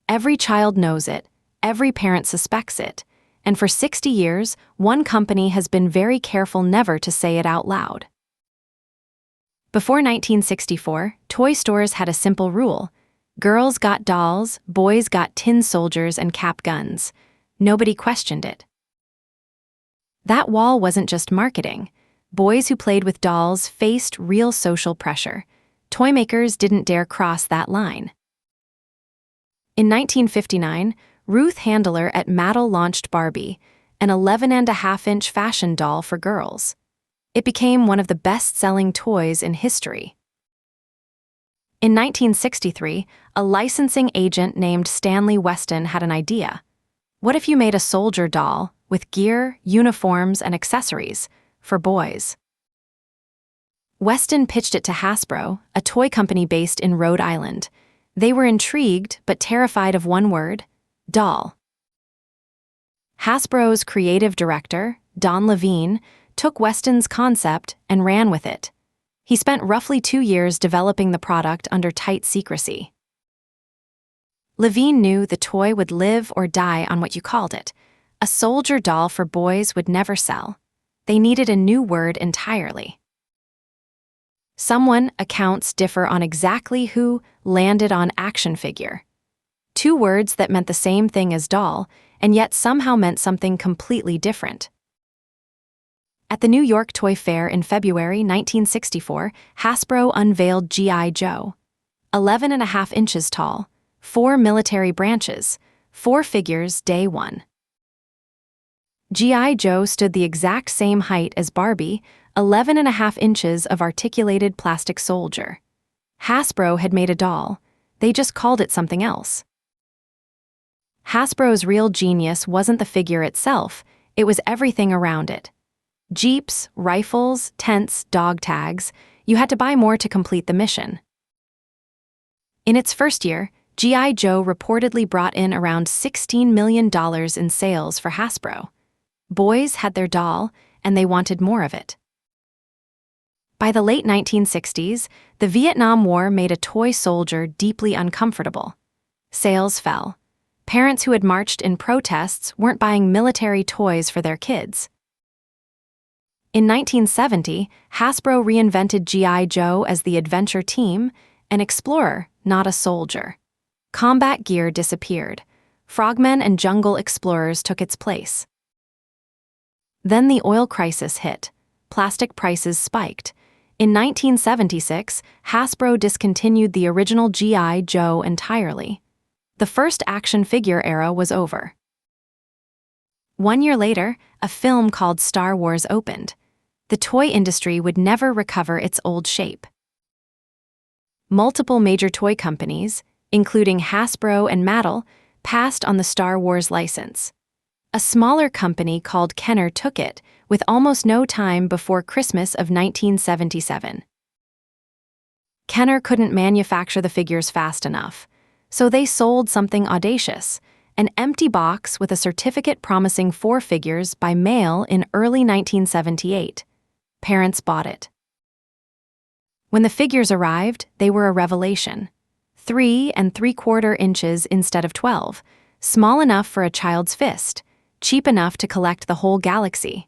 Every child knows it, every parent suspects it, and for 60 years, one company has been very careful never to say it out loud. Before 1964, toy stores had a simple rule. Girls got dolls, boys got tin soldiers and cap guns. Nobody questioned it. That wall wasn't just marketing. Boys who played with dolls faced real social pressure. Toy makers didn't dare cross that line. In 1959, Ruth Handler at Mattel launched Barbie, an 11.5-inch fashion doll for girls. It became one of the best-selling toys in history. In 1963, a licensing agent named Stanley Weston had an idea. What if you made a soldier doll with gear, uniforms, and accessories for boys? Weston pitched it to Hasbro, a toy company based in Rhode Island. They were intrigued but terrified of one word: doll. Hasbro's creative director, Don Levine, took Weston's concept and ran with it. He spent roughly 2 years developing the product under tight secrecy. Levine knew the toy would live or die on what you called it. A soldier doll for boys would never sell. They needed a new word entirely. Some accounts differ on exactly who landed on action figure. 2 words that meant the same thing as doll, and yet somehow meant something completely different. At the New York Toy Fair in February 1964, Hasbro unveiled G.I. Joe. 11.5 inches tall, 4 military branches, 4 figures day 1. G.I. Joe stood the exact same height as Barbie, 11.5 inches of articulated plastic soldier. Hasbro had made a doll. They just called it something else. Hasbro's real genius wasn't the figure itself, it was everything around it. Jeeps, rifles, tents, dog tags. You had to buy more to complete the mission. In its first year, G.I. Joe reportedly brought in around $16 million in sales for Hasbro. Boys had their doll, and they wanted more of it. By the late 1960s, the Vietnam War made a toy soldier deeply uncomfortable. Sales fell. Parents who had marched in protests weren't buying military toys for their kids. In 1970, Hasbro reinvented G.I. Joe as the adventure team, an explorer, not a soldier. Combat gear disappeared. Frogmen and jungle explorers took its place. Then the oil crisis hit. Plastic prices spiked. In 1976, Hasbro discontinued the original G.I. Joe entirely. The first action figure era was over. 1 year later, a film called Star Wars opened. The toy industry would never recover its old shape. Multiple major toy companies, including Hasbro and Mattel, passed on the Star Wars license. A smaller company called Kenner took it, with almost no time before Christmas of 1977. Kenner couldn't manufacture the figures fast enough, so they sold something audacious: an empty box with a certificate promising 4 figures by mail in early 1978. Parents bought it. When the figures arrived, they were a revelation. 3 3/4 inches instead of 12, small enough for a child's fist, cheap enough to collect the whole galaxy.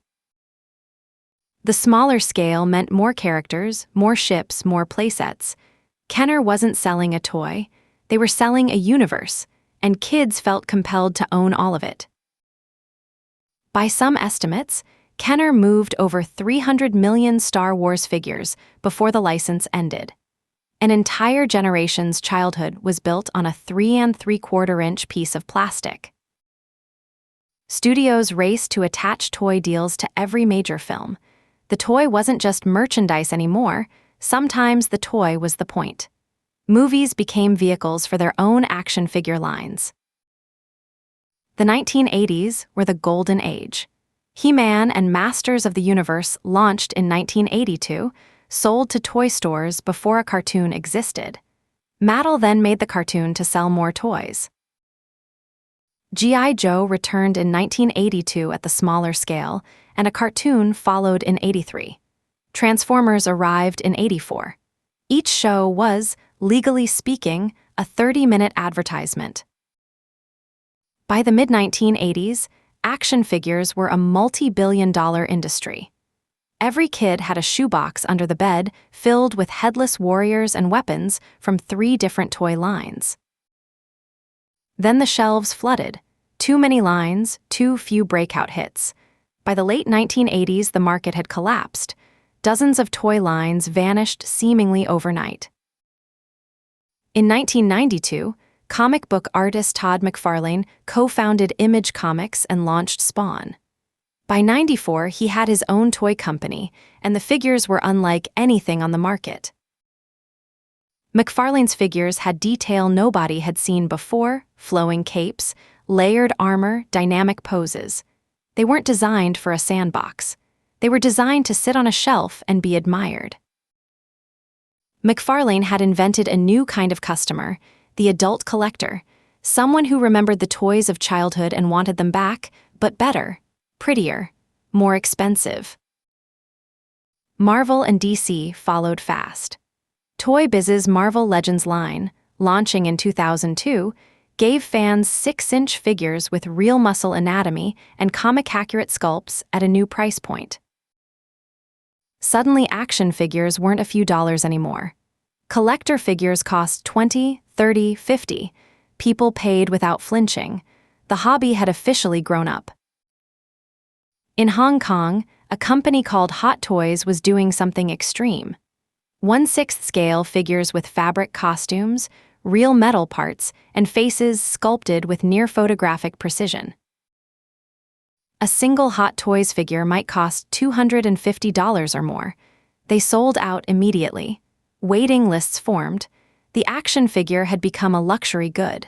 The smaller scale meant more characters, more ships, more playsets. Kenner wasn't selling a toy, they were selling a universe, and kids felt compelled to own all of it. By some estimates, Kenner moved over 300 million Star Wars figures before the license ended. An entire generation's childhood was built on a 3 3/4 inch piece of plastic. Studios raced to attach toy deals to every major film. The toy wasn't just merchandise anymore, sometimes the toy was the point. Movies became vehicles for their own action figure lines. The 1980s were the golden age. He-Man and Masters of the Universe launched in 1982, sold to toy stores before a cartoon existed. Mattel then made the cartoon to sell more toys. G.I. Joe returned in 1982 at the smaller scale, and a cartoon followed in '83. Transformers arrived in '84. Each show was, legally speaking, a 30-minute advertisement. By the mid-1980s, action figures were a multi-billion-dollar industry. Every kid had a shoebox under the bed filled with headless warriors and weapons from 3 different toy lines. Then the shelves flooded. Too many lines, too few breakout hits. By the late 1980s, the market had collapsed. Dozens of toy lines vanished seemingly overnight. In 1992, comic book artist Todd McFarlane co-founded Image Comics and launched Spawn. By '94, he had his own toy company, and the figures were unlike anything on the market. McFarlane's figures had detail nobody had seen before: flowing capes, layered armor, dynamic poses. They weren't designed for a sandbox. They were designed to sit on a shelf and be admired. McFarlane had invented a new kind of customer, the adult collector, someone who remembered the toys of childhood and wanted them back, but better, prettier, more expensive. Marvel and DC followed fast. Toy Biz's Marvel Legends line, launching in 2002, gave fans 6-inch figures with real muscle anatomy and comic-accurate sculpts at a new price point. Suddenly, action figures weren't a few dollars anymore. Collector figures cost $20, $30, $50. People paid without flinching. The hobby had officially grown up. In Hong Kong, a company called Hot Toys was doing something extreme. 1/6 scale figures with fabric costumes, real metal parts, and faces sculpted with near-photographic precision. A single Hot Toys figure might cost $250 or more. They sold out immediately. Waiting lists formed. The action figure had become a luxury good.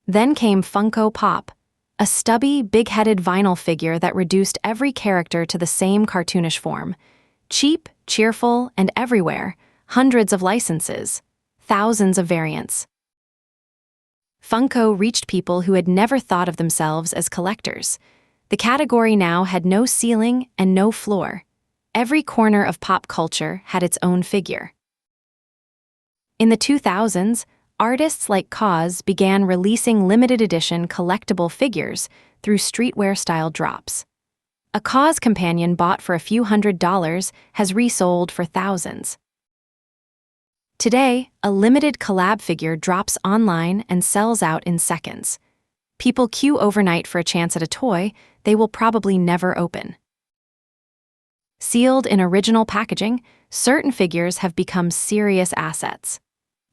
Then came Funko Pop, a stubby, big-headed vinyl figure that reduced every character to the same cartoonish form. Cheap, cheerful, and everywhere. Hundreds of licenses. Thousands of variants. Funko reached people who had never thought of themselves as collectors. The category now had no ceiling and no floor. Every corner of pop culture had its own figure. In the 2000s, artists like KAWS began releasing limited edition collectible figures through streetwear-style drops. A KAWS companion bought for a few $100s has resold for thousands. Today, a limited collab figure drops online and sells out in seconds. People queue overnight for a chance at a toy they will probably never open. Sealed in original packaging, certain figures have become serious assets.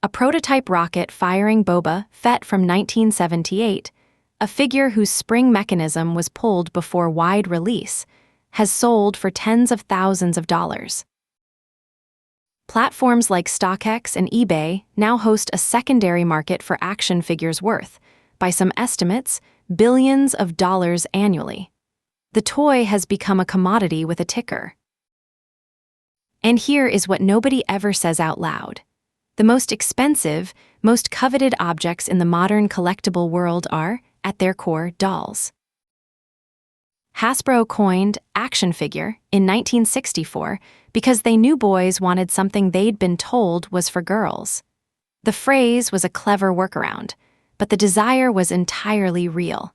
A prototype rocket firing Boba Fett from 1978, a figure whose spring mechanism was pulled before wide release, has sold for tens of thousands of dollars. Platforms like StockX and eBay now host a secondary market for action figures worth, by some estimates, billions of dollars annually. The toy has become a commodity with a ticker. And here is what nobody ever says out loud. The most expensive, most coveted objects in the modern collectible world are, at their core, dolls. Hasbro coined action figure in 1964 because they knew boys wanted something they'd been told was for girls. The phrase was a clever workaround, but the desire was entirely real.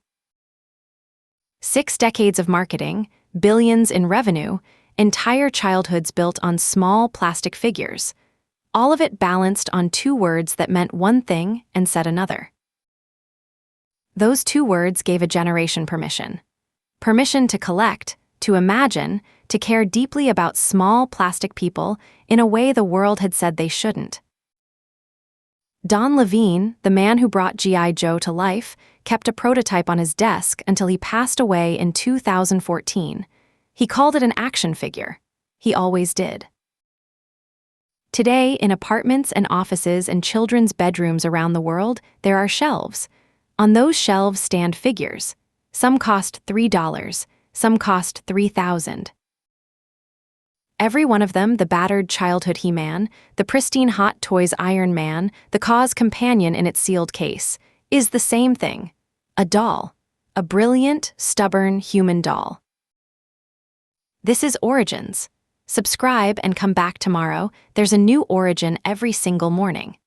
6 decades of marketing, billions in revenue, entire childhoods built on small plastic figures, all of it balanced on 2 words that meant one thing and said another. Those 2 words gave a generation permission. Permission to collect, to imagine, to care deeply about small plastic people in a way the world had said they shouldn't. Don Levine, the man who brought G.I. Joe to life, kept a prototype on his desk until he passed away in 2014. He called it an action figure. He always did. Today, in apartments and offices and children's bedrooms around the world, there are shelves. On those shelves stand figures. Some cost $3, some cost $3,000. Every one of them, the battered childhood He-Man, the pristine Hot Toys Iron Man, the KAWS companion in its sealed case, is the same thing. A doll. A brilliant, stubborn human doll. This is Origins. Subscribe and come back tomorrow. There's a new origin every single morning.